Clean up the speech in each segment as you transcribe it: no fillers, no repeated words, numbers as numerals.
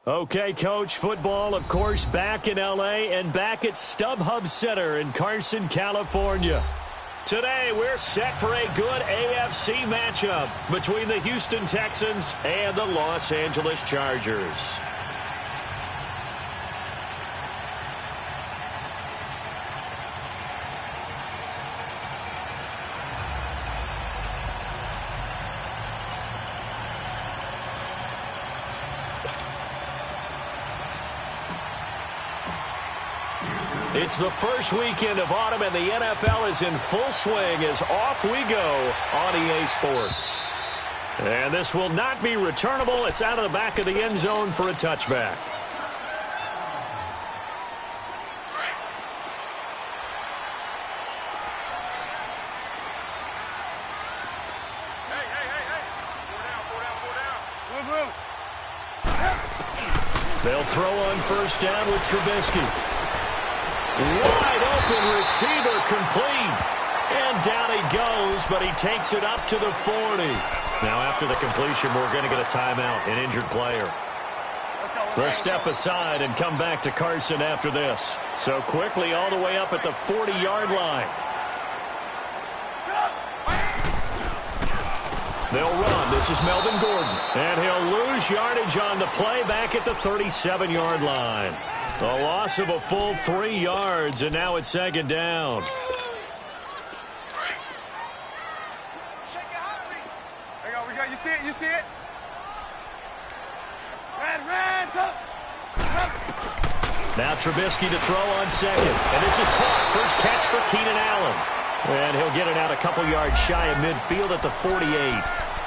Okay, Coach, football, of course, back in L.A. and back at StubHub Center in Carson, California. Today, we're set for a good AFC matchup between the Houston Texans and the Los Angeles Chargers. It's the first weekend of autumn, and the NFL is in full swing as off we go on EA Sports. And this will not be returnable. It's out of the back of the end zone for a touchback. They'll throw on first down with Trubisky. Wide open receiver, complete. And down he goes, but he takes it up to the 40. Now after the completion, we're going to get a timeout, an injured player. They'll step aside and come back to Carson after this. So quickly all the way up at the 40-yard line. They'll run. This is Melvin Gordon. And he'll lose yardage on the play back at the 37-yard line. A loss of a full 3 yards, and now it's second down. There you go, we got, you see it? Red, up. Now Trubisky to throw on second, and this is caught. First catch for Keenan Allen. And he'll get it out a couple yards shy of midfield at the 48.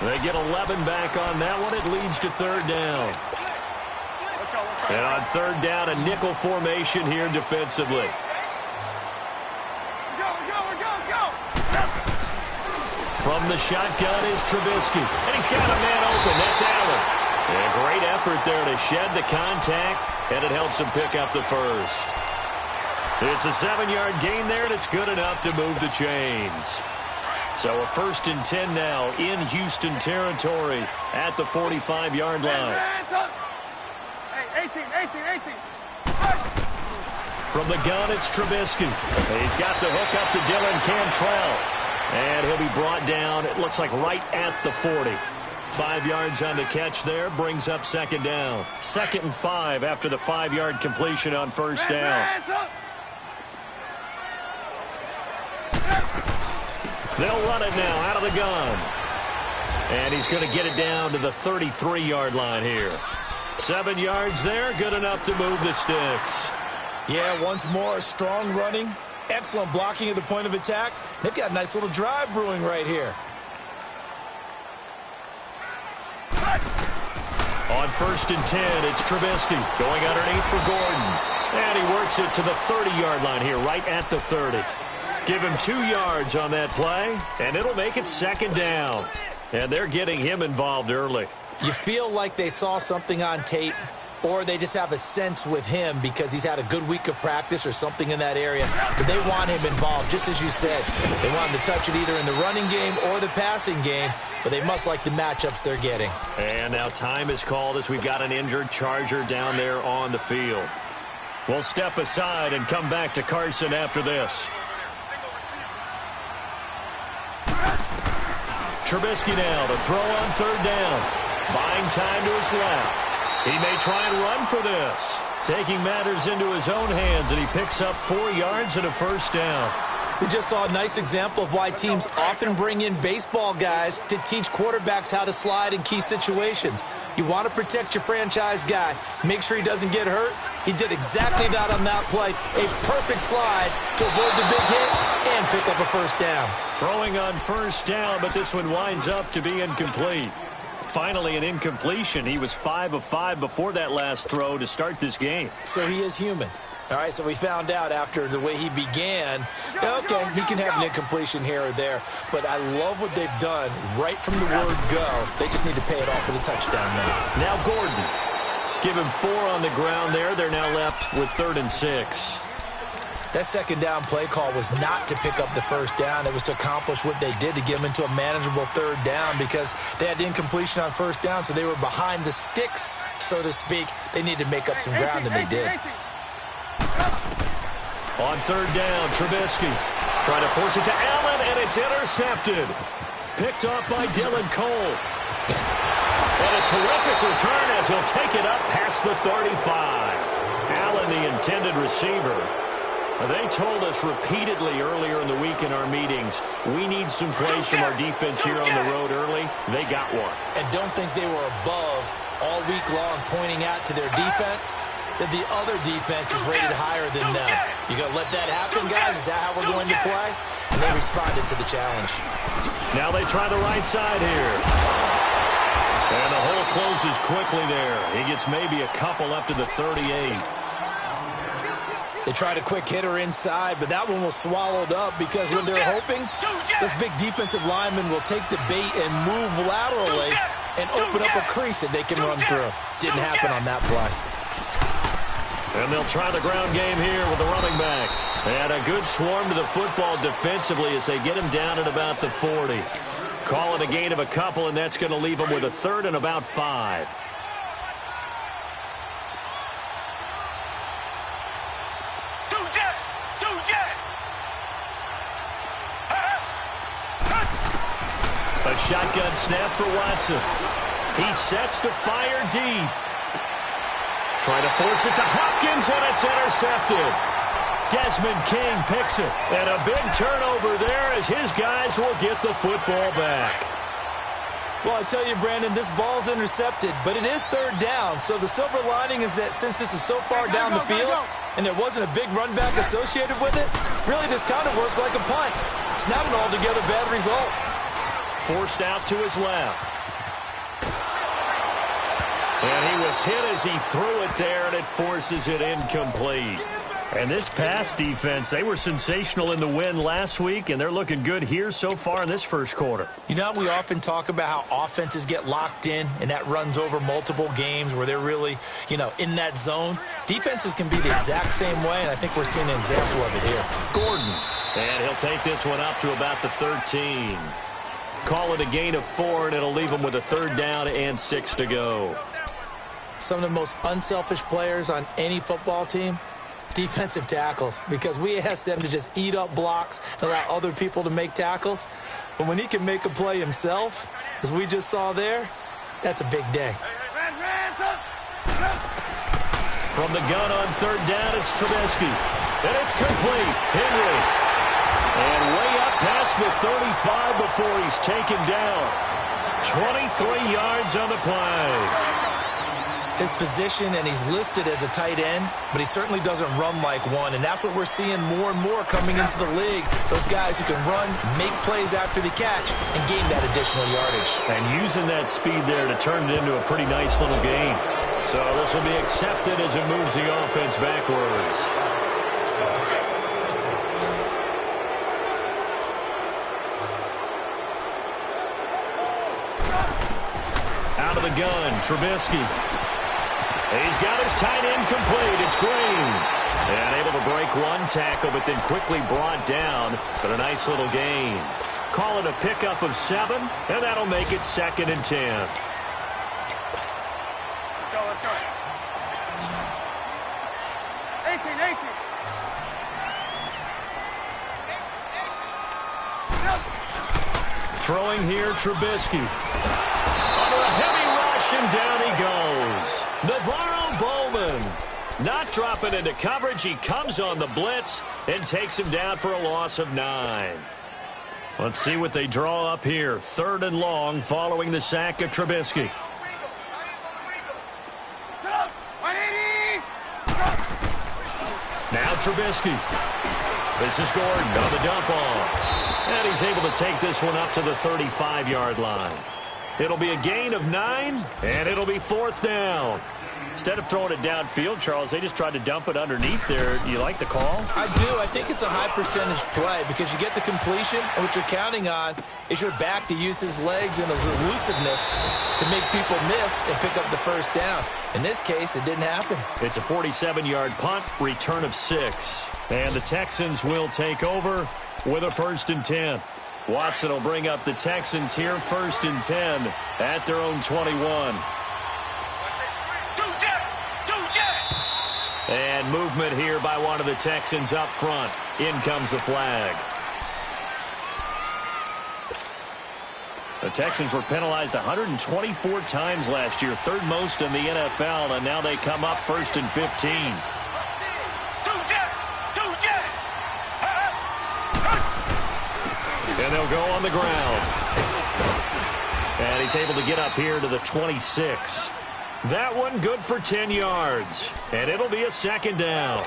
They get 11 back on that one. It leads to third down. And on third down, a nickel formation here defensively. Go. From the shotgun is Trubisky. And he's got a man open. That's Allen. And a great effort there to shed the contact, and it helps him pick up the first. It's a 7-yard gain there, and it's good enough to move the chains. So a 1st and 10 now in Houston territory at the 45-yard line. 18. From the gun, it's Trubisky. He's got the hook up to Dylan Cantrell. And he'll be brought down, it looks like right at the 40. 5 yards on the catch there, brings up second down. 2nd and 5 after the 5-yard completion on first down. They'll run it now out of the gun. And he's going to get it down to the 33-yard line here. 7 yards there, good enough to move the sticks. Yeah, once more, strong running, excellent blocking at the point of attack. They've got a nice little drive brewing right here. On 1st and 10, it's Trubisky going underneath for Gordon. And he works it to the 30-yard line here, right at the 30. Give him 2 yards on that play, and it'll make it second down. And they're getting him involved early. You feel like they saw something on tape, or they just have a sense with him because he's had a good week of practice or something in that area. But they want him involved, just as you said. They want him to touch it either in the running game or the passing game, but they must like the matchups they're getting. And now time is called as we've got an injured Charger down there on the field. We'll step aside and come back to Carson after this. Trubisky now to throw on third down. Buying time to his left. He may try and run for this. Taking matters into his own hands, and he picks up 4 yards and a first down. We just saw a nice example of why teams often bring in baseball guys to teach quarterbacks how to slide in key situations. You want to protect your franchise guy. Make sure he doesn't get hurt. He did exactly that on that play. A perfect slide to avoid the big hit and pick up a first down. Throwing on first down, but this one winds up to be incomplete. Finally, an incompletion. He was 5 of 5 before that last throw to start this game. So he is human. All right, so we found out after the way he began, okay, he can have an incompletion here or there, but I love what they've done right from the word go. They just need to pay it off with a touchdown now. Now Gordon. Give him 4 on the ground there. They're now left with 3rd and 6. That second down play call was not to pick up the first down. It was to accomplish what they did, to get them into a manageable third down, because they had incompletion on first down, so they were behind the sticks, so to speak. They needed to make up some ground, and they did. On third down, Trubisky trying to force it to Allen, and it's intercepted. Picked off by Dylan Cole. And a terrific return as he'll take it up past the 35. Allen, the intended receiver. They told us repeatedly earlier in the week in our meetings, we need some plays from our defense here on the road early. They got one. And don't think they were above all week long pointing out to their defense that the other defense is rated higher than them. You going to let that happen, guys? Is that how we're going to play? And they responded to the challenge. Now they try the right side here. And the hole closes quickly there. He gets maybe a couple up to the 38. They tried a quick hitter inside, but that one was swallowed up because when they're hoping, this big defensive lineman will take the bait and move laterally and open up a crease that they can run through. Didn't happen on that play. And they'll try the ground game here with the running back. And a good swarm to the football defensively as they get him down at about the 40. Call it a gain of a couple, and that's going to leave them with a third and about 5. A shotgun snap for Watson. He sets to fire deep. Trying to force it to Hopkins, and it's intercepted. Desmond King picks it. And a big turnover there as his guys will get the football back. Well, I tell you, Brandon, this ball's intercepted, but it is third down. So the silver lining is that since this is so far down the field and there wasn't a big run back associated with it, really this kind of works like a punt. It's not an altogether bad result. Forced out to his left. And he was hit as he threw it there, and it forces it incomplete. And this pass defense, they were sensational in the win last week, and they're looking good here so far in this first quarter. You know, we often talk about how offenses get locked in, and that runs over multiple games where they're really, in that zone. Defenses can be the exact same way, and I think we're seeing an example of it here. Gordon. And he'll take this one up to about the 13. Call it a gain of 4, and it'll leave him with a third down and 6 to go. Some of the most unselfish players on any football team, defensive tackles, because we ask them to just eat up blocks and allow other people to make tackles. But when he can make a play himself, as we just saw there, that's a big day. From the gun on third down, it's Trubisky. And it's complete. Henry. And way up past the 35 before he's taken down. 23 yards on the play. His position, and he's listed as a tight end, but he certainly doesn't run like one, and that's what we're seeing more and more coming into the league. Those guys who can run, make plays after the catch, and gain that additional yardage. And using that speed there to turn it into a pretty nice little game. So this will be accepted as it moves the offense backwards. Out of the gun, Trubisky. He's got his tight end complete. It's Green. And able to break one tackle, but then quickly brought down. But a nice little gain. Call it a pickup of 7, and that'll make it 2nd and 10. Let's go. 18. Throwing here, Trubisky. Under a heavy rush, and down he goes. Navarro Bowman not dropping into coverage. He comes on the blitz and takes him down for a loss of 9. Let's see what they draw up here. 3rd and long following the sack of Trubisky. Now Trubisky. This is Gordon on the dump off. And he's able to take this one up to the 35-yard line. It'll be a gain of 9, and it'll be 4th down. Instead of throwing it downfield, Charles, they just tried to dump it underneath there. Do you like the call? I do. I think it's a high-percentage play because you get the completion, and what you're counting on is your back to use his legs and his elusiveness to make people miss and pick up the first down. In this case, it didn't happen. It's a 47-yard punt, return of 6. And the Texans will take over with a 1st and 10. Watson will bring up the Texans here, 1st and 10 at their own 21. And movement here by one of the Texans up front. In comes the flag. The Texans were penalized 124 times last year, 3rd most in the NFL, and now they come up 1st and 15. And they'll go on the ground. And he's able to get up here to the 26. That one good for 10 yards. And it'll be a 2nd down.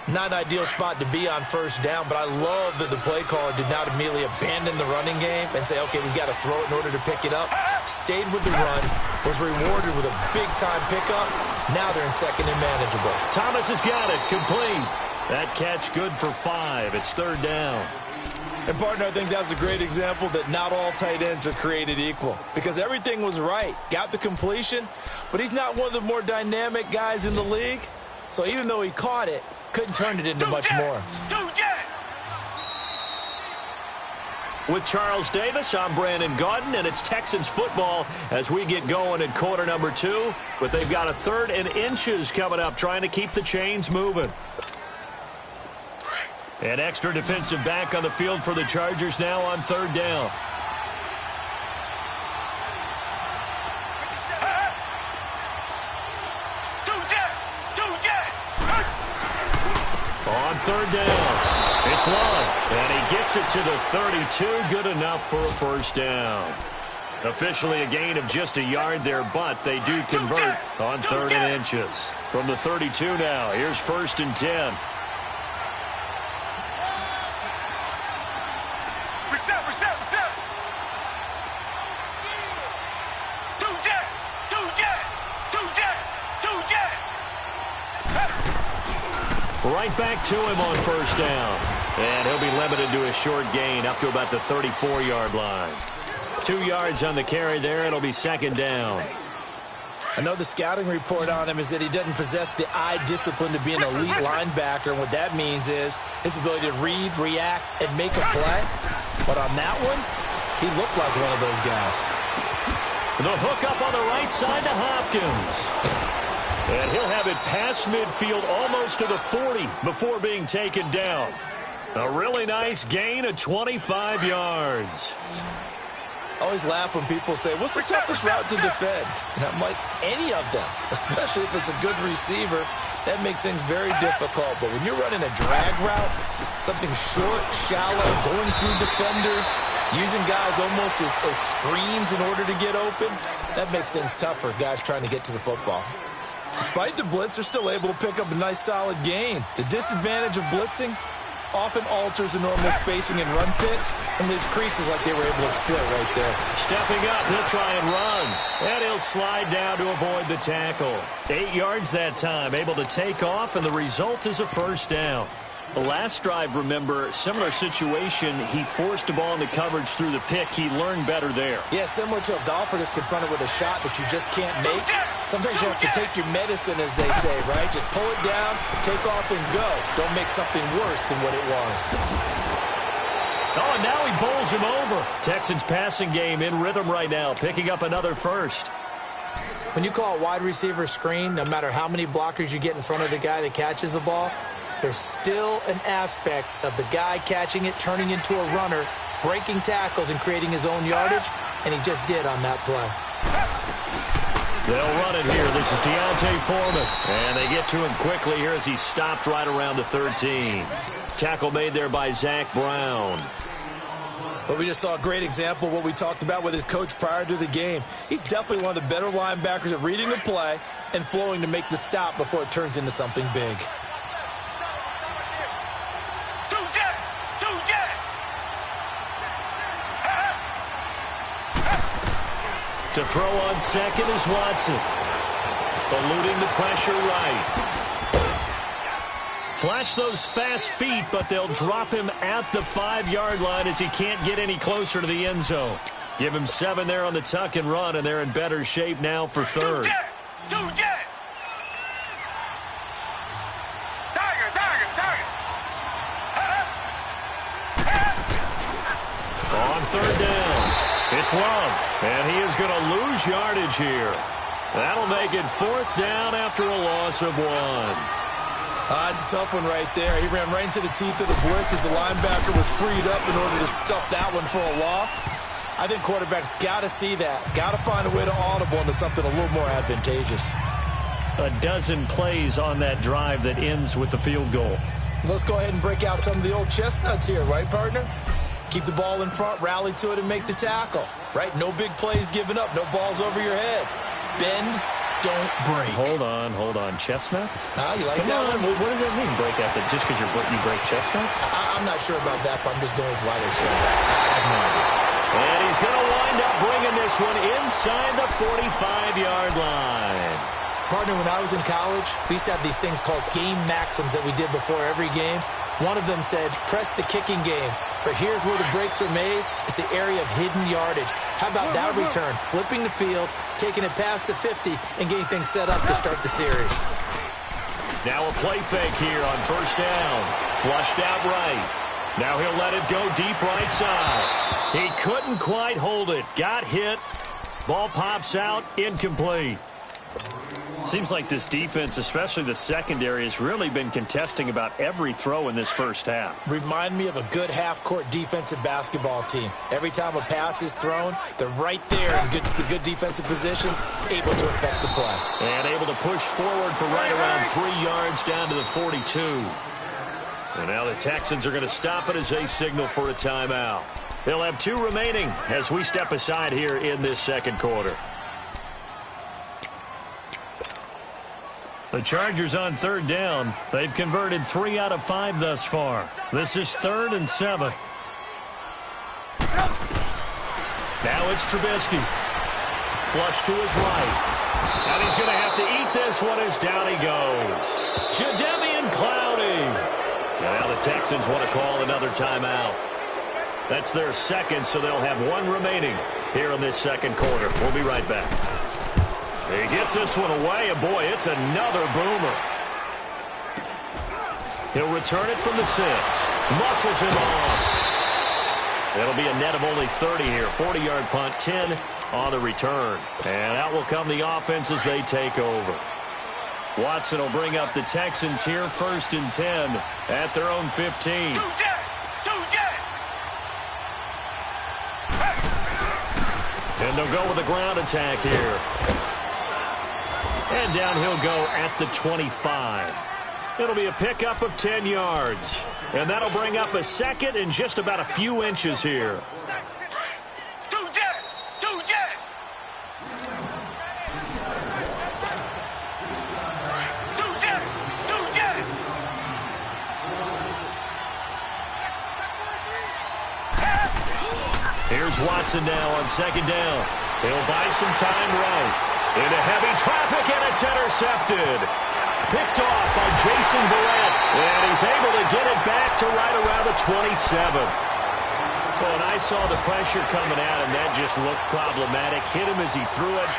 Not an ideal spot to be on 1st down, but I love that the play caller did not immediately abandon the running game and say, okay, we've got to throw it in order to pick it up. Stayed with the run, was rewarded with a big-time pickup. Now they're in 2nd and manageable. Thomas has got it, complete. That catch good for 5. It's 3rd down. And, partner, I think that was a great example that not all tight ends are created equal because everything was right. Got the completion, but he's not one of the more dynamic guys in the league. So even though he caught it, couldn't turn it into much more. With Charles Davis, I'm Brandon Gaudin, and it's Texans football as we get going in quarter number 2. But they've got a 3rd and inches coming up, trying to keep the chains moving. An extra defensive back on the field for the Chargers now on 3rd down. On 3rd down, it's Love, and he gets it to the 32, good enough for a 1st down. Officially a gain of just a yard there, but they do convert on 3rd and inches. From the 32 now, here's 1st and 10. Right back to him on 1st down. And he'll be limited to a short gain up to about the 34-yard line. 2 yards on the carry there. It'll be 2nd down. I know the scouting report on him is that he doesn't possess the eye discipline to be an elite linebacker. And what that means is his ability to read, react, and make a play. But on that one, he looked like one of those guys. The hook up on the right side to Hopkins. And he'll have it past midfield almost to the 40 before being taken down. A really nice gain of 25 yards. I always laugh when people say, what's the toughest route to defend? And I'm like, any of them, especially if it's a good receiver. That makes things very difficult. But when you're running a drag route, something short, shallow, going through defenders, using guys almost as screens in order to get open, that makes things tough for guys trying to get to the football. Despite the blitz, they're still able to pick up a nice, solid gain. The disadvantage of blitzing often alters the normal spacing and run fits and leaves creases like they were able to exploit right there. Stepping up, he'll try and run. And he'll slide down to avoid the tackle. 8 yards that time, able to take off, and the result is a 1st down. The last drive, remember, similar situation. He forced a ball into coverage through the pick. He learned better there. Yeah, similar to a golfer that's confronted with a shot that you just can't make. Sometimes you have to take your medicine, as they say, right? Just pull it down, take off, and go. Don't make something worse than what it was. Oh, and now he bowls him over. Texans passing game in rhythm right now, picking up another 1st. When you call a wide receiver screen, no matter how many blockers you get in front of the guy that catches the ball, there's still an aspect of the guy catching it, turning into a runner, breaking tackles and creating his own yardage, and he just did on that play. They'll run it here. This is Deontay Foreman. And they get to him quickly here as he stopped right around the 13. Tackle made there by Zach Brown. But we just saw a great example of what we talked about with his coach prior to the game. He's definitely one of the better linebackers at reading the play and flowing to make the stop before it turns into something big. To throw on second is Watson. Eluding the pressure right. Flash those fast feet, but they'll drop him at the 5-yard line as he can't get any closer to the end zone. Give him 7 there on the tuck and run, and they're in better shape now for 3rd. It's Love, and he is going to lose yardage here. That'll make it 4th down after a loss of 1. It's a tough one right there. He ran right into the teeth of the blitz as the linebacker was freed up in order to stuff that one for a loss. I think quarterbacks got to see that. Got to find a way to audible into something a little more advantageous. A dozen plays on that drive that ends with the field goal. Let's go ahead and break out some of the old chestnuts here, right, partner? Keep the ball in front, rally to it, and make the tackle, right? No big plays given up, no balls over your head. Bend, don't break. Hold on. Chestnuts? You like Come that on. one? What does that mean, break out? Just because you break chestnuts? I'm not sure about that, but I'm just going with why they said that. I have no idea. And he's going to wind up bringing this one inside the 45-yard line. Partner, when I was in college, we used to have these things called game maxims that we did before every game. One of them said, press the kicking game. For here's where the breaks are made. It's the area of hidden yardage. How about that return? Flipping the field, taking it past the 50, and getting things set up to start the series. Now a play fake here on 1st down. Flushed out right. Now he'll let it go deep right side. He couldn't quite hold it. Got hit. Ball pops out. Incomplete. Seems like this defense, especially the secondary, has really been contesting about every throw in this first half. Remind me of a good half-court defensive basketball team. Every time a pass is thrown, they're right there in good defensive position, able to affect the play. And able to push forward for right around 3 yards down to the 42. And now the Texans are going to stop it as they signal for a timeout. They'll have 2 remaining as we step aside here in this second quarter. The Chargers on 3rd down. They've converted 3 out of 5 thus far. This is 3rd and 7. Now it's Trubisky. Flush to his right. And he's going to have to eat this one as down he goes. Jadeveon Clowney. And now the Texans want to call another timeout. That's their second, so they'll have 1 remaining here in this second quarter. We'll be right back. He gets this one away, and boy, it's another boomer. He'll return it from the 6. Muscles him off. It'll be a net of only 30 here. 40-yard punt, 10 on the return. And out will come the offense as they take over. Watson will bring up the Texans here, 1st and 10 at their own 15. And they'll go with a ground attack here. And down he'll go at the 25. It'll be a pickup of 10 yards. And that'll bring up a second and just about a few inches here. Here's Watson now on 2nd down. He'll buy some time right. Into heavy traffic, and it's intercepted. Picked off by Jason Verrett, and he's able to get it back to right around the 27. Well, and I saw the pressure coming at him. That just looked problematic. Hit him as he threw it,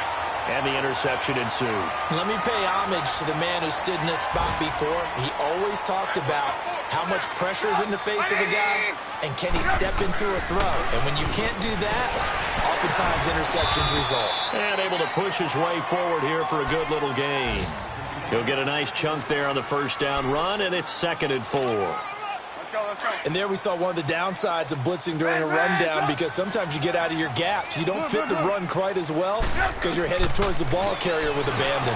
and the interception ensued. Let me pay homage to the man who stood in this spot before. He always talked about how much pressure is in the face of a guy, and can he step into a throw? And when you can't do that, oftentimes interceptions result. And able to push his way forward here for a good little gain. He'll get a nice chunk there on the 1st down run, and it's 2nd and 4. Let's go. And there we saw one of the downsides of blitzing during a rundown, because sometimes you get out of your gaps. You don't fit the run quite as well because you're headed towards the ball carrier with abandon.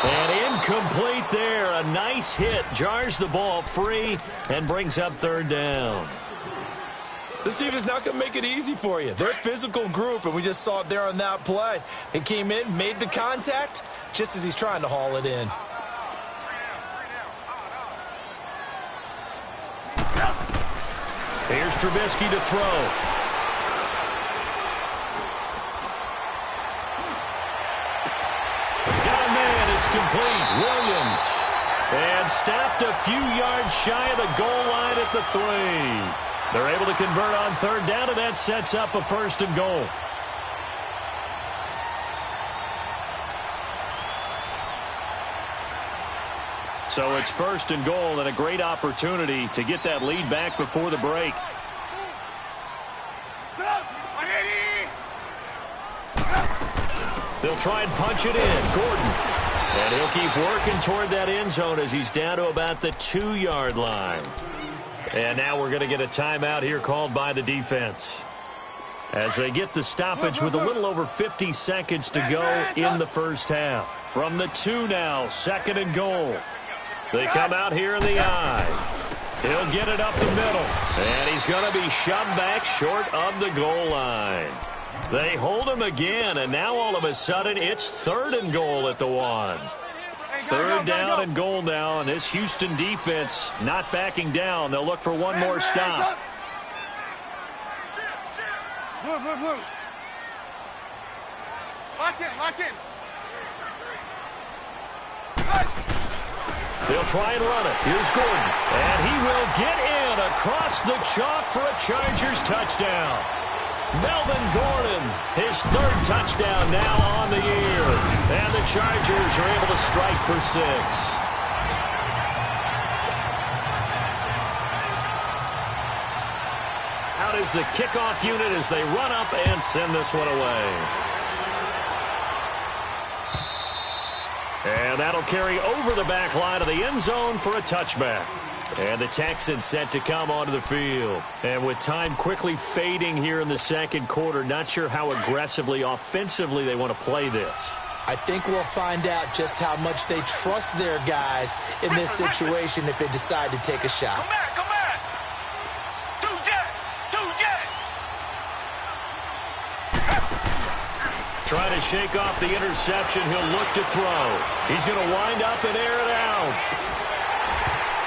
And incomplete there. A nice hit. Jars the ball free and brings up 3rd down. This team is not going to make it easy for you. They're a physical group, and we just saw it there on that play. He came in, made the contact, just as he's trying to haul it in. Here's Trubisky to throw. Got a man, it's complete. Williams. And stopped a few yards shy of the goal line at the 3. They're able to convert on 3rd down, and that sets up a 1st and goal. So it's 1st and goal, and a great opportunity to get that lead back before the break. They'll try and punch it in. Gordon. And he'll keep working toward that end zone as he's down to about the 2-yard line. And now we're going to get a timeout here called by the defense, as they get the stoppage with a little over 50 seconds to go in the first half. From the 2 now, 2nd and goal. They come out here in the I. He'll get it up the middle. And he's going to be shoved back short of the goal line. They hold him again, and now all of a sudden it's 3rd and goal at the 1. 3rd down and goal now, and this Houston defense not backing down. They'll look for one more stop. Move. Lock in. They'll try and run it. Here's Gordon. And he will get in across the chalk for a Chargers touchdown. Melvin Gordon, his 3rd touchdown now on the year. And the Chargers are able to strike for 6. Out is the kickoff unit as they run up and send this one away. And that'll carry over the back line of the end zone for a touchback. And the Texans set to come onto the field. And with time quickly fading here in the second quarter, not sure how aggressively, offensively they want to play this. I think we'll find out just how much they trust their guys in this situation if they decide to take a shot. Come back. 2 jet. Trying to shake off the interception. He'll look to throw. He's going to wind up and air it out.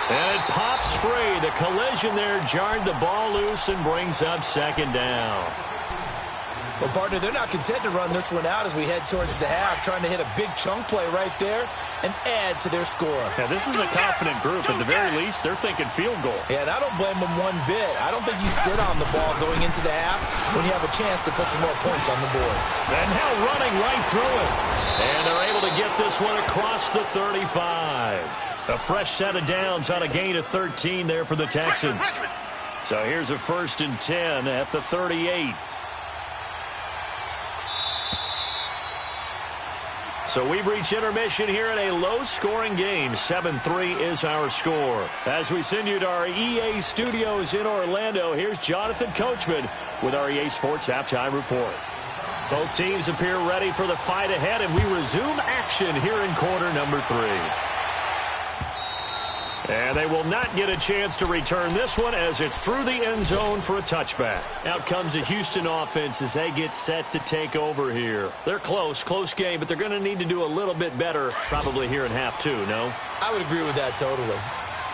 And it pops free. The collision there jarred the ball loose and brings up 2nd down. Well, partner, they're not content to run this one out as we head towards the half, trying to hit a big chunk play right there and add to their score. Yeah, this is a confident group. At the very least, they're thinking field goal. Yeah, and I don't blame them one bit. I don't think you sit on the ball going into the half when you have a chance to put some more points on the board. And now running right through it. And they're able to get this one across the 35. A fresh set of downs on a gain of 13 there for the Texans. So here's a 1st and 10 at the 38. So we've reached intermission here in a low-scoring game. 7-3 is our score. As we send you to our EA studios in Orlando, here's Jonathan Coachman with our EA Sports Halftime Report. Both teams appear ready for the fight ahead, and we resume action here in quarter number 3. And they will not get a chance to return this one as it's through the end zone for a touchback. Out comes the Houston offense as they get set to take over here. They're close game, but they're going to need to do a little bit better probably here in half 2, no? I would agree with that totally.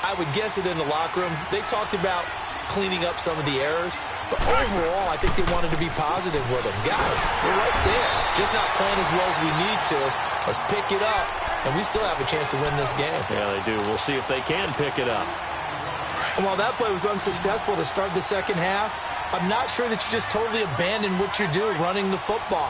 I would guess it in the locker room. They talked about cleaning up some of the errors, but overall, I think they wanted to be positive with them. Guys, we're right there. Just not playing as well as we need to. Let's pick it up. And we still have a chance to win this game. Yeah, they do. We'll see if they can pick it up. And while that play was unsuccessful to start the second half, I'm not sure that you just totally abandon what you're doing, running the football.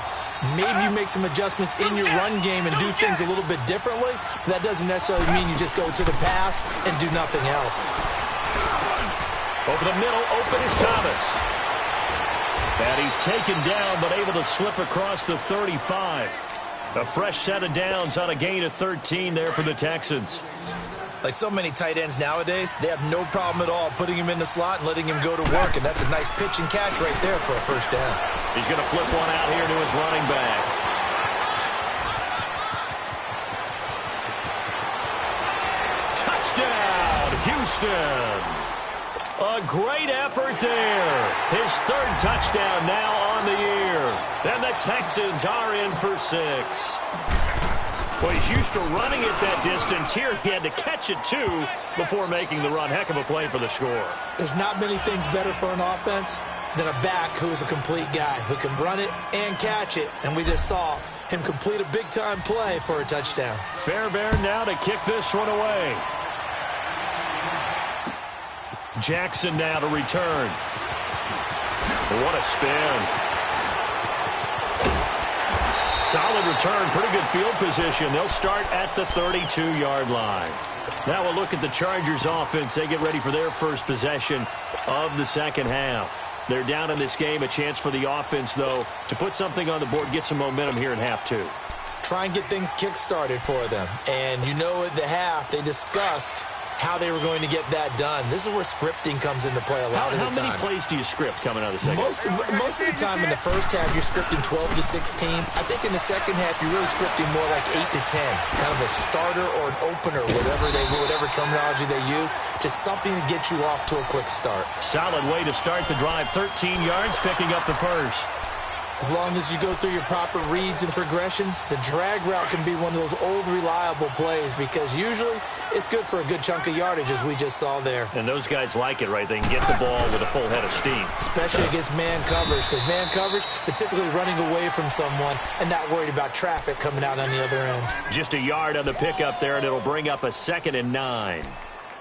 Maybe you make some adjustments in your run game and do things a little bit differently, but that doesn't necessarily mean you just go to the pass and do nothing else. Over the middle, open is Thomas. And he's taken down, but able to slip across the 35. A fresh set of downs on a gain of 13 there for the Texans. Like so many tight ends nowadays, they have no problem at all putting him in the slot and letting him go to work, and that's a nice pitch and catch right there for a 1st down. He's going to flip one out here to his running back. Touchdown, Houston. A great effort there. His 3rd touchdown now on the year. And the Texans are in for 6. Well, he's used to running it that distance. Here he had to catch it, too, before making the run. Heck of a play for the score. There's not many things better for an offense than a back who is a complete guy, who can run it and catch it. And we just saw him complete a big-time play for a touchdown. Fairbairn now to kick this one away. Jackson now to return. What a spin. Solid return, pretty good field position. They'll start at the 32-yard line. Now we'll look at the Chargers offense. They get ready for their first possession of the second half. They're down in this game. A chance for the offense, though, to put something on the board, get some momentum here in half two. Try and get things kick-started for them. And you know at the half, they discussed how they were going to get that done. This is where scripting comes into play a lot of the time. How many plays do you script coming out of the second? Most of the time in the first half, you're scripting 12 to 16. I think in the second half, you're really scripting more like 8 to 10. Kind of a starter or an opener, whatever terminology they use. Just something to get you off to a quick start. Solid way to start the drive. 13 yards, picking up the first. As long as you go through your proper reads and progressions, the drag route can be one of those old, reliable plays because usually it's good for a good chunk of yardage, as we just saw there. And those guys like it, right? They can get the ball with a full head of steam. Especially against man coverage, because man coverage, they're typically running away from someone and not worried about traffic coming out on the other end. Just a yard on the pickup there, and it'll bring up a 2nd and 9.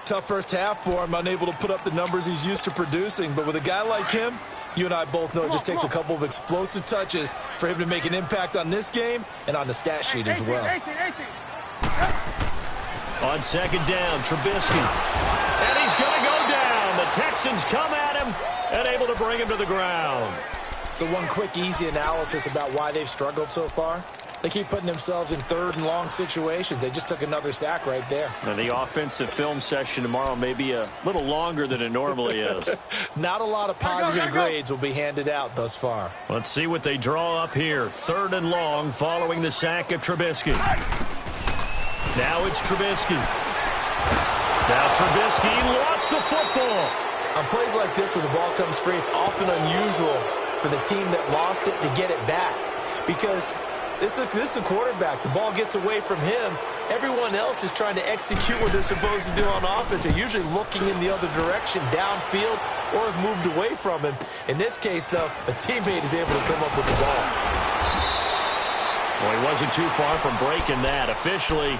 Tough first half for him, unable to put up the numbers he's used to producing. But with a guy like him, you and I both know it just takes a couple of explosive touches for him to make an impact on this game and on the stat sheet as well. On 2nd down, Trubisky. And he's going to go down. The Texans come at him and able to bring him to the ground. So one quick, easy analysis about why they've struggled so far. They keep putting themselves in 3rd and long situations. They just took another sack right there. And the offensive film session tomorrow may be a little longer than it normally is. Not a lot of positive grades will be handed out thus far. Let's see what they draw up here. 3rd and long following the sack of Trubisky. Now it's Trubisky. Now Trubisky lost the football. On plays like this where the ball comes free, it's often unusual for the team that lost it to get it back. Because this is the quarterback. The ball gets away from him. Everyone else is trying to execute what they're supposed to do on offense. They're usually looking in the other direction, downfield, or have moved away from him. In this case, though, a teammate is able to come up with the ball. Well, he wasn't too far from breaking that. Officially,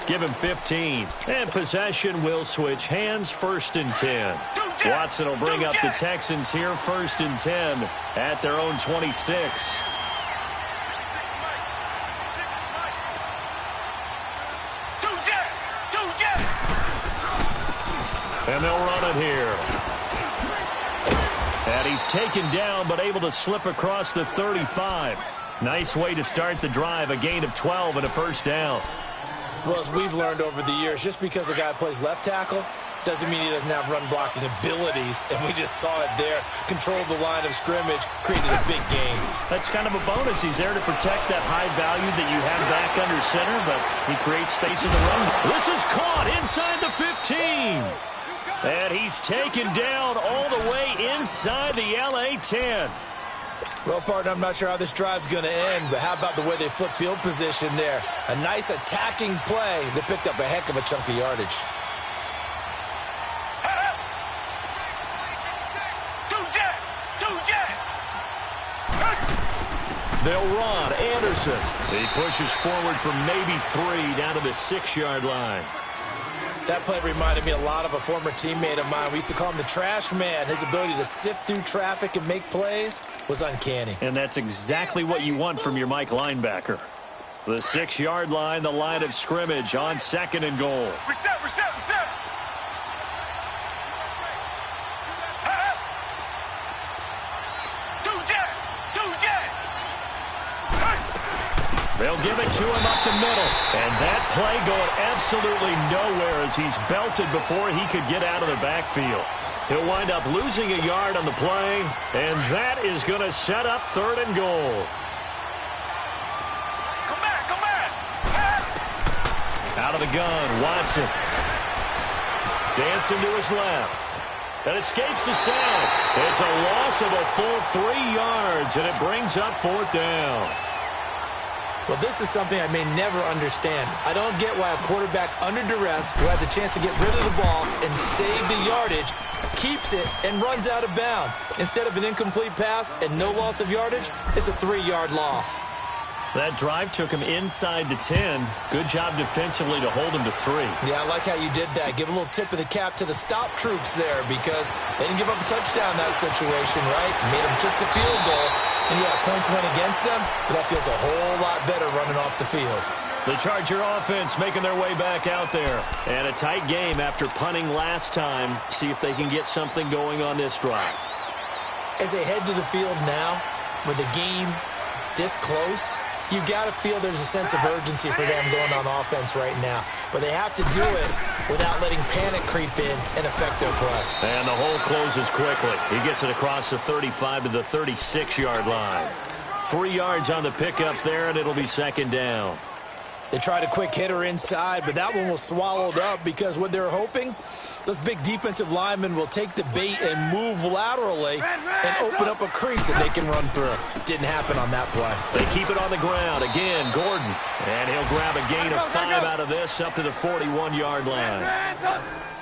give him 15. And possession will switch hands. 1st and 10. Watson will bring up the Texans here. 1st and 10 at their own 26. And they'll run it here. And he's taken down, but able to slip across the 35. Nice way to start the drive. A gain of 12 and a 1st down. Well, as we've learned over the years, just because a guy plays left tackle doesn't mean he doesn't have run blocking abilities. And we just saw it there. Controlled the line of scrimmage, created a big gain. That's kind of a bonus. He's there to protect that high value that you have back under center, but he creates space in the run. This is caught inside the 15. And he's taken down all the way inside the LA 10. Well, partner, I'm not sure how this drive's going to end, but how about the way they flip field position there? A nice attacking play that picked up a heck of a chunk of yardage. They'll run. Anderson. He pushes forward for maybe 3 down to the 6-yard line. That play reminded me a lot of a former teammate of mine. We used to call him the trash man. His ability to sift through traffic and make plays was uncanny. And that's exactly what you want from your Mike linebacker. The 6-yard line, the line of scrimmage on 2nd and goal. Reset. They'll give it to him up the middle. And that play going absolutely nowhere as he's belted before he could get out of the backfield. He'll wind up losing a yard on the play, and that is going to set up 3rd and goal. Come back. Out of the gun, Watson. Dancing to his left. And escapes the sack. It's a loss of a full 3 yards, and it brings up 4th down. Well, this is something I may never understand. I don't get why a quarterback under duress who has a chance to get rid of the ball and save the yardage keeps it and runs out of bounds. Instead of an incomplete pass and no loss of yardage, it's a 3-yard loss. That drive took him inside the 10. Good job defensively to hold him to 3. Yeah, I like how you did that. Give a little tip of the cap to the stop troops there because they didn't give up a touchdown in that situation, right? Made them kick the field goal. And yeah, points went against them, but that feels a whole lot better running off the field. The Charger offense making their way back out there. And a tight game after punting last time. See if they can get something going on this drive. As they head to the field now, with the game this close, you've got to feel there's a sense of urgency for them going on offense right now. But they have to do it without letting panic creep in and affect their play. And the hole closes quickly. He gets it across the 35 to the 36-yard line. 3 yards on the pickup there, and it'll be second down. They tried a quick hitter inside, but that one was swallowed up because what they're hoping, those big defensive linemen will take the bait and move laterally and open up a crease that they can run through. Didn't happen on that play. They keep it on the ground. Again, Gordon. And he'll grab a gain of 5 out of this up to the 41-yard line.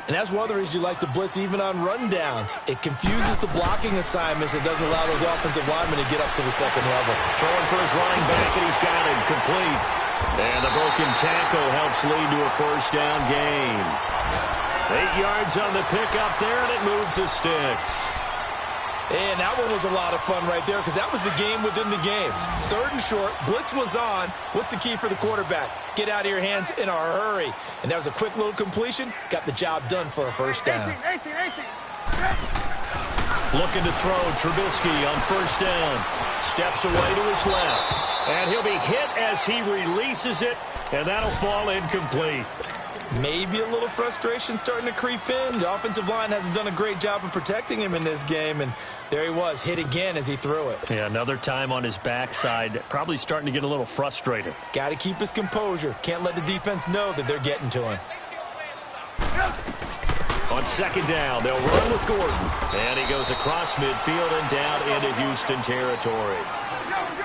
And that's one of the reasons you like to blitz even on rundowns. It confuses the blocking assignments. It doesn't allow those offensive linemen to get up to the second level. Throwing for his running back, and he's got him complete. And the broken tackle helps lead to a first down gain. 8 yards on the pickup there, and it moves the sticks. And that one was a lot of fun right there because that was the game within the game. 3rd and short, blitz was on. What's the key for the quarterback? Get out of your hands in a hurry. And that was a quick little completion. Got the job done for a first down. 18. Looking to throw, Trubisky on first down. Steps away to his left. And he'll be hit as he releases it, and that'll fall incomplete. Maybe a little frustration starting to creep in. The offensive line hasn't done a great job of protecting him in this game, and there he was, hit again as he threw it. Yeah, another time on his backside, probably starting to get a little frustrated. Got to keep his composure. Can't let the defense know that they're getting to him. On second down, they'll run with Gordon. And he goes across midfield and down into Houston territory.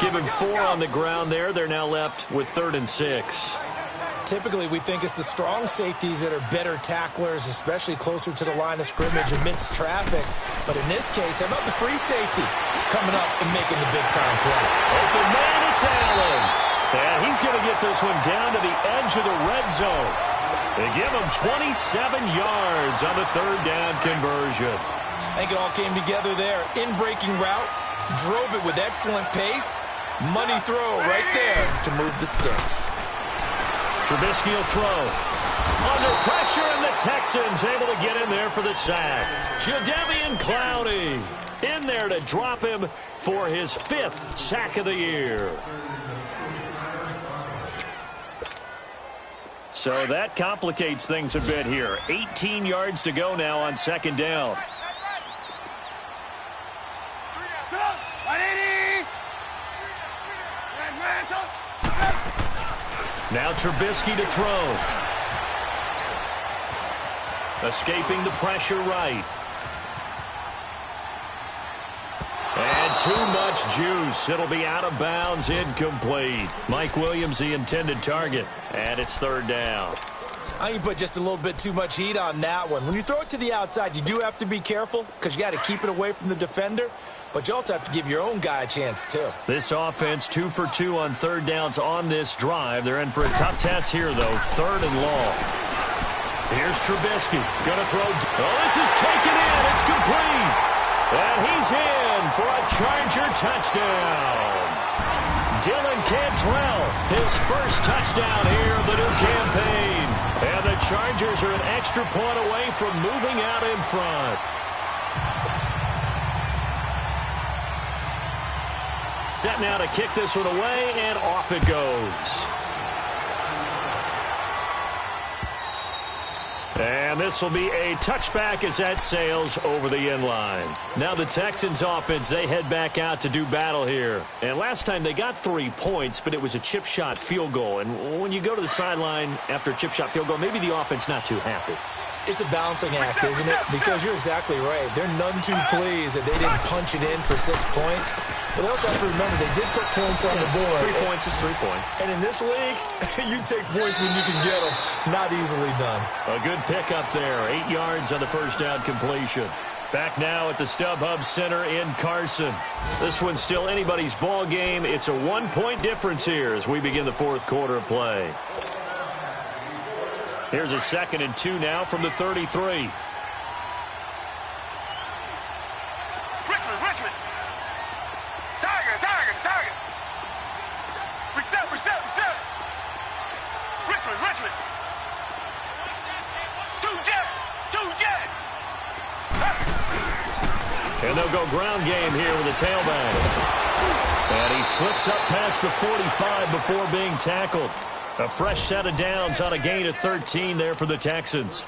Give him 4 on the ground there. They're now left with 3rd and 6. Typically, we think it's the strong safeties that are better tacklers, especially closer to the line of scrimmage amidst traffic. But in this case, how about the free safety coming up and making the big-time play? Open man, it's Allen. And he's going to get this one down to the edge of the red zone. They give him 27 yards on the 3rd down conversion. I think it all came together there. In-breaking route, drove it with excellent pace. Money throw right there to move the sticks. Trubisky will throw. Under pressure, and the Texans able to get in there for the sack. Jadeveon Clowney in there to drop him for his 5th sack of the year. So that complicates things a bit here. 18 yards to go now on second down. Now Trubisky to throw. Escaping the pressure right. And too much juice. It'll be out of bounds, incomplete. Mike Williams, the intended target. And it's 3rd down. I think you put just a little bit too much heat on that one. When you throw it to the outside, you do have to be careful because you got to keep it away from the defender. But you also have to give your own guy a chance, too. This offense 2 for 2 on 3rd downs on this drive. They're in for a tough test here, though. 3rd and long. Here's Trubisky. Going to throw. Oh, this is taken in. It's complete. And he's in for a Charger touchdown. Dylan Cantrell, his first touchdown here of the new campaign. And the Chargers are an extra point away from moving out in front. Set now to kick this one away, and off it goes. And this will be a touchback as that sails over the end line. Now the Texans offense, they head back out to do battle here. And last time they got 3 points, but it was a chip shot field goal. And when you go to the sideline after a chip shot field goal, maybe the offense not too happy. It's a balancing act, isn't it? Because you're exactly right. They're none too pleased that they didn't punch it in for 6 points. But they also have to remember they did put points on the board. 3 points is 3 points. And in this league, you take points when you can get them. Not easily done. A good pickup there. 8 yards on the first down completion. Back now at the StubHub Center in Carson. This one's still anybody's ball game. It's a 1-point difference here as we begin the 4th quarter of play. Here's a 2nd and 2 now from the 33. Richmond. Target. Reset. Richmond. 2 jet. And they'll go ground game here with a tailback. And he slips up past the 45 before being tackled. A fresh set of downs on a gain of 13 there for the Texans.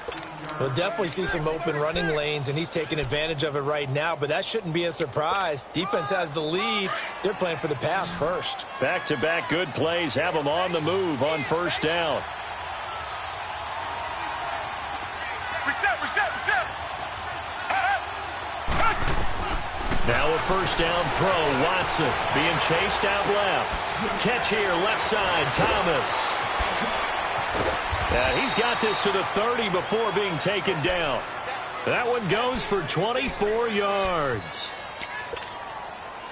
We'll definitely see some open running lanes, and he's taking advantage of it right now, but that shouldn't be a surprise. Defense has the lead. They're playing for the pass first. Back-to-back good plays have them on the move on first down. Reset. Now a first down throw. Watson being chased out left. Catch here, left side, Thomas. And he's got this to the 30 before being taken down. That one goes for 24 yards.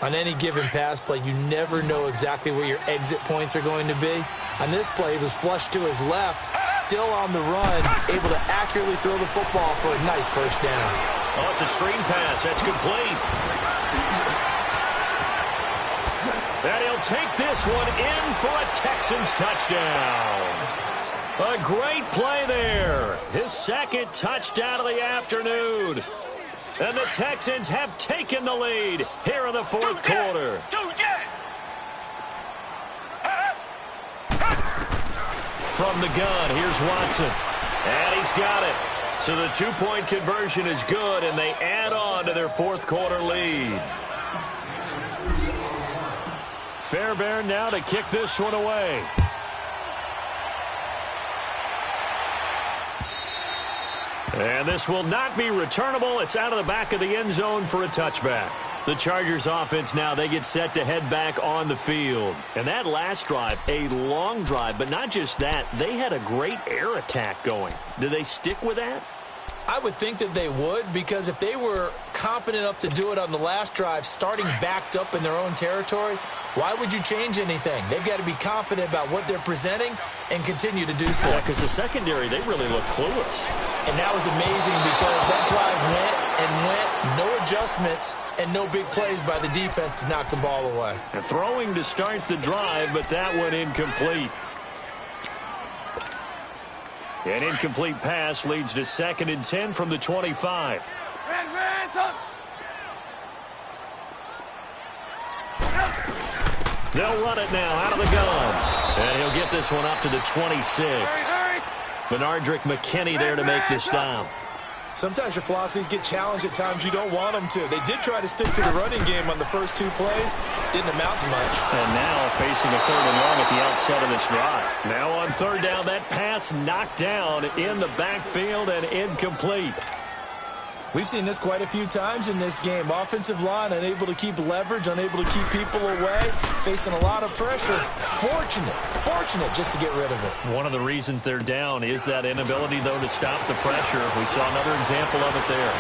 On any given pass play, you never know exactly where your exit points are going to be. On this play, he was flushed to his left, still on the run, able to accurately throw the football for a nice first down. Oh, it's a screen pass. That's complete. And he'll take this one in for a Texans touchdown. A great play there. His second touchdown of the afternoon. And the Texans have taken the lead here in the fourth quarter. From the gun, here's Watson. And he's got it. So the two-point conversion is good, and they add on to their fourth quarter lead. Fairbairn now to kick this one away. And this will not be returnable. It's out of the back of the end zone for a touchback. The Chargers offense now, they get set to head back on the field. And that last drive, a long drive, but not just that. They had a great air attack going. Do they stick with that? I would think that they would, because if they were confident enough to do it on the last drive, starting backed up in their own territory, why would you change anything? They've got to be confident about what they're presenting and continue to do so. Yeah, because the secondary, they really look clueless. And that was amazing because that drive went, no adjustments, and no big plays by the defense to knock the ball away. And throwing to start the drive, but that one incomplete. An incomplete pass leads to 2nd and 10 from the 25. They'll run it now out of the gun. And he'll get this one up to the 26. Benardrick McKinney there to make the stop. Sometimes your philosophies get challenged at times you don't want them to. They did try to stick to the running game on the first two plays. Didn't amount to much. And now facing a 3rd and long at the outset of this drive. Now on 3rd down, that pass knocked down in the backfield and incomplete. We've seen this quite a few times in this game. Offensive line unable to keep leverage, unable to keep people away, facing a lot of pressure. Fortunate just to get rid of it. One of the reasons they're down is that inability, though, to stop the pressure. We saw another example of it there.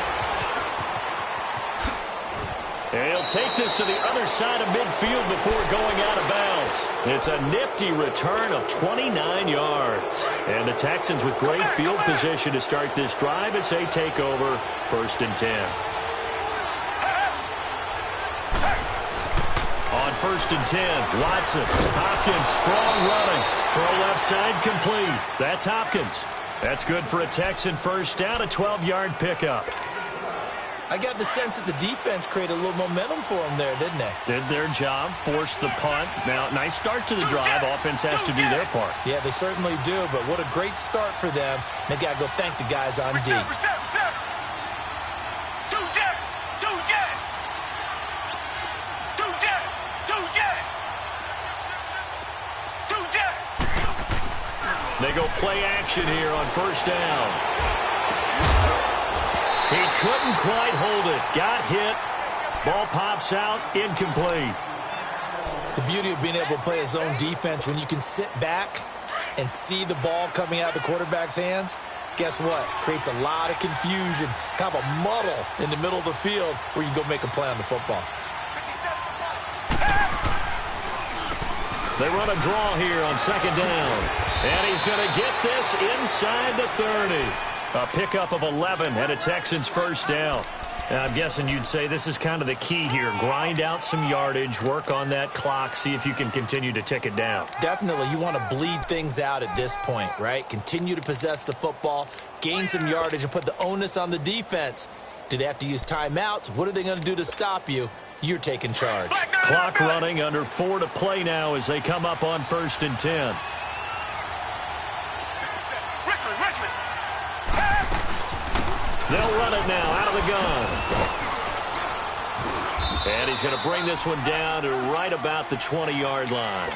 And he'll take this to the other side of midfield before going out of bounds. It's a nifty return of 29 yards. And the Texans with great field position to start this drive as they take over 1st and 10. On 1st and 10, Watson. Hopkins, strong running. Throw left side complete. That's Hopkins. That's good for a Texan first down, a 12-yard pickup. I got the sense that the defense created a little momentum for them there, didn't they? Did their job, forced the punt. Now, nice start to the drive. Offense has to do their part. Yeah, they certainly do, but what a great start for them. They got to go thank the guys on D. They go play action here on first down. He couldn't quite hold it. Got hit. Ball pops out. Incomplete. The beauty of being able to play a zone defense when you can sit back and see the ball coming out of the quarterback's hands, guess what? Creates a lot of confusion, kind of a muddle in the middle of the field where you can go make a play on the football. They run a draw here on 2nd down. And he's going to get this inside the 30. A pickup of 11 and a Texans first down. And I'm guessing you'd say this is kind of the key here. Grind out some yardage, work on that clock, see if you can continue to tick it down. Definitely. You want to bleed things out at this point, right? Continue to possess the football, gain some yardage, and put the onus on the defense Do they have to use timeouts? What are they going to do to stop you? You're taking charge. Clock running, under 4 to play now as they come up on 1st and 10. Richmond. They'll run it now out of the gun. And he's going to bring this one down to right about the 20-yard line.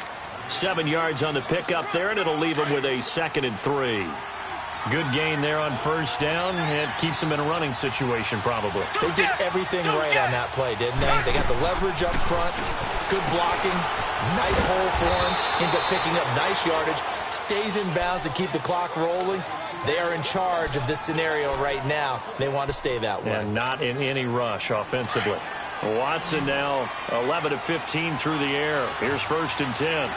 7 yards on the pickup there, and it'll leave him with a 2nd and 3. Good gain there on 1st down. It keeps them in a running situation, probably. They did everything right on that play, didn't they? They got the leverage up front, good blocking, nice hole for him, ends up picking up nice yardage, stays in bounds to keep the clock rolling. They are in charge of this scenario right now. They want to stay that way. And not in any rush offensively. Watson now 11 of 15 through the air. Here's 1st and 10.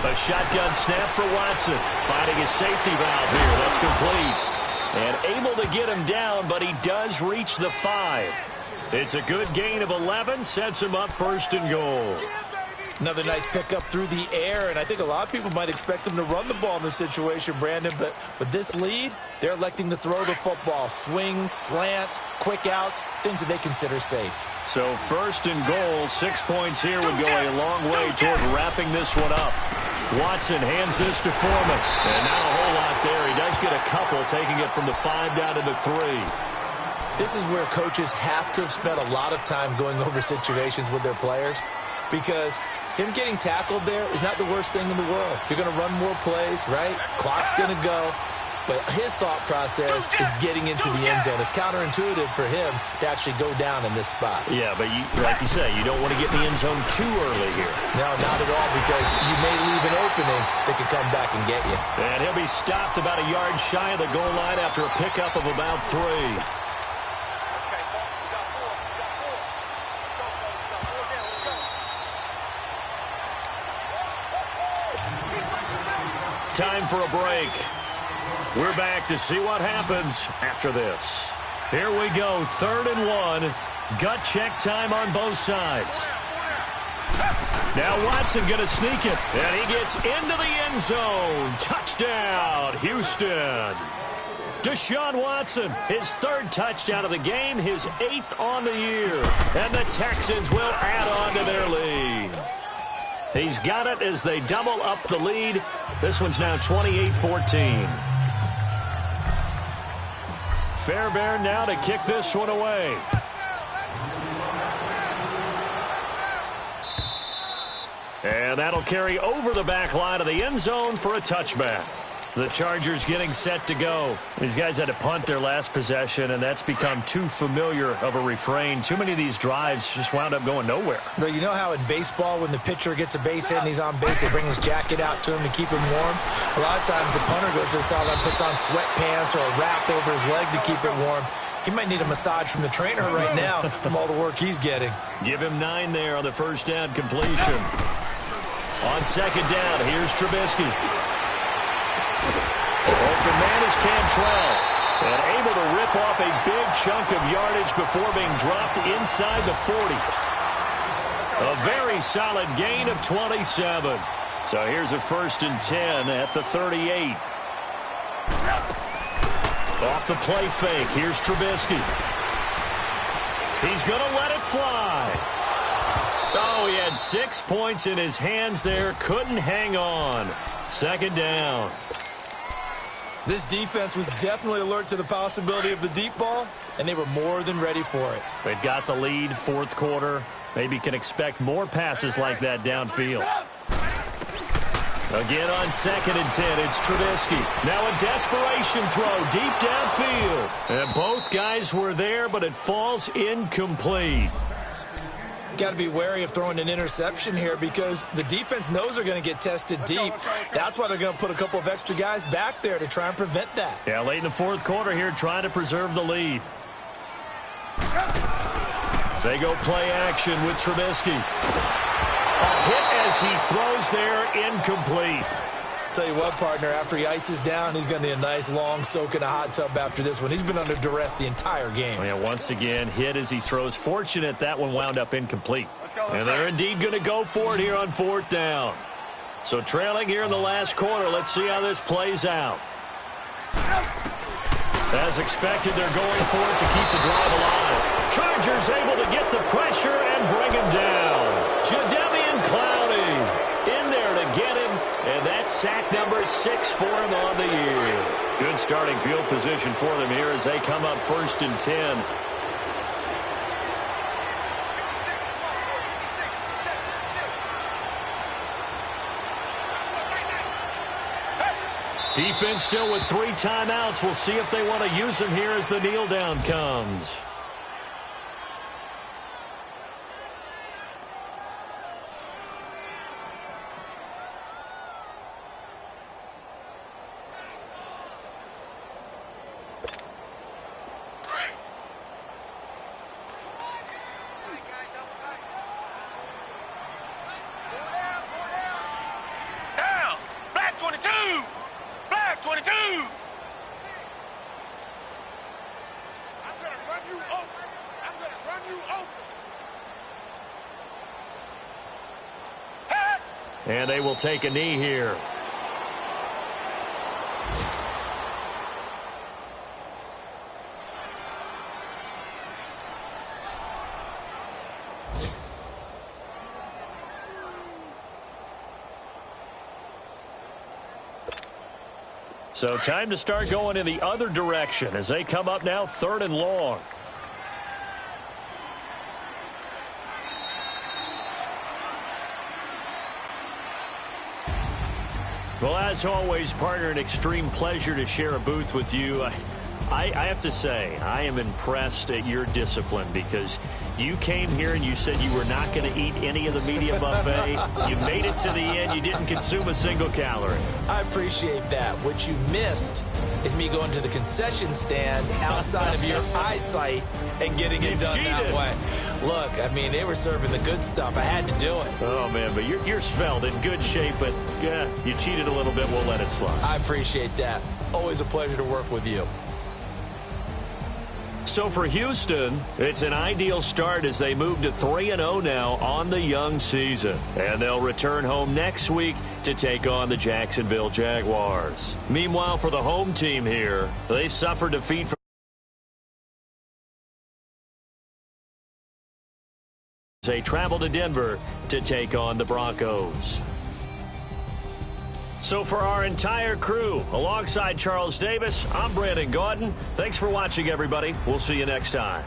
A shotgun snap for Watson. Finding his safety valve here. That's complete. And able to get him down, but he does reach the 5. It's a good gain of 11. Sets him up 1st and goal. Another nice pickup through the air, and I think a lot of people might expect them to run the ball in this situation, Brandon, but with this lead, they're electing to throw the football. Swings, slants, quick outs, things that they consider safe. So 1st and goal, 6 points here would go a long way toward wrapping this one up. Watson hands this to Foreman, and not a whole lot there. He does get a couple, taking it from the 5 down to the 3. This is where coaches have to have spent a lot of time going over situations with their players, because him getting tackled there is not the worst thing in the world. You're going to run more plays, right? Clock's going to go. But his thought process is getting into the end zone. It's counterintuitive for him to actually go down in this spot. Yeah, but like you say, you don't want to get in the end zone too early here. No, not at all, because you may leave an opening that could come back and get you. And he'll be stopped about a yard shy of the goal line after a pickup of about 3. Time for a break. We're back to see what happens after this. Here we go, 3rd and 1. Gut check time on both sides. Now Watson going to sneak it, and he gets into the end zone. Touchdown, Houston. Deshaun Watson, his 3rd touchdown of the game, his 8th on the year. And the Texans will add on to their lead. He's got it as they double up the lead. This one's now 28-14. Fairbairn now to kick this one away. And that'll carry over the back line of the end zone for a touchback. The Chargers getting set to go. These guys had to punt their last possession, and that's become too familiar of a refrain. Too many of these drives just wound up going nowhere. But you know how in baseball, when the pitcher gets a base hit and he's on base, they bring his jacket out to him to keep him warm? A lot of times the punter goes to the sideline, puts on sweatpants or a wrap over his leg to keep it warm. He might need a massage from the trainer right now from all the work he's getting. Give him 9 there on the 1st down completion. On 2nd down, here's Trubisky. Open man is Cantrell, and able to rip off a big chunk of yardage before being dropped inside the 40. A very solid gain of 27. So here's a 1st and 10 at the 38. Off the play fake, here's Trubisky. He's going to let it fly. Oh, he had 6 points in his hands there, couldn't hang on. 2nd down. This defense was definitely alert to the possibility of the deep ball, and they were more than ready for it. They've got the lead, 4th quarter. Maybe can expect more passes like that downfield. Again on 2nd and 10, it's Trubisky. Now a desperation throw deep downfield. And both guys were there, but it falls incomplete. Got to be wary of throwing an interception here because the defense knows they're going to get tested deep. That's why they're going to put a couple of extra guys back there to try and prevent that. Yeah, late in the 4th quarter here, trying to preserve the lead. They go play action with Trubisky. A hit as he throws there, incomplete. Tell you what, partner, after he ices down, he's going to need a nice long soak in a hot tub after this one. He's been under duress the entire game. Oh, yeah, once again, hit as he throws. Fortunate that one wound up incomplete. And they're indeed going to go for it here on 4th down. So trailing here in the last quarter, let's see how this plays out. As expected, they're going for it to keep the drive alive. Chargers able to get the pressure and bring him down. Jadeveon Clowney in there to get him, and that's sack number 6 for him on the year. Good starting field position for them here as they come up 1st and 10. Defense still with 3 timeouts. We'll see if they want to use them here as the kneel down comes. Down. Black 22. Black 22. I'm going to run you over. I'm going to run you over. Hey. And they will take a knee here. So time to start going in the other direction as they come up now 3rd and long. Well, as always, partner, an extreme pleasure to share a booth with you. I have to say, I am impressed at your discipline because you came here and you said you were not going to eat any of the media buffet. You made it to the end. You didn't consume a single calorie. I appreciate that. What you missed is me going to the concession stand outside of your eyesight and getting it done that way. Look, I mean, they were serving the good stuff. I had to do it. Oh, man, but you're svelte, in good shape, but yeah, you cheated a little bit. We'll let it slide. I appreciate that. Always a pleasure to work with you. So for Houston, it's an ideal start as they move to 3-0 now on the young season. And they'll return home next week to take on the Jacksonville Jaguars. Meanwhile, for the home team here, they suffered defeat from they travel to Denver to take on the Broncos. So for our entire crew, alongside Charles Davis, I'm Brandon Gaudin. Thanks for watching, everybody. We'll see you next time.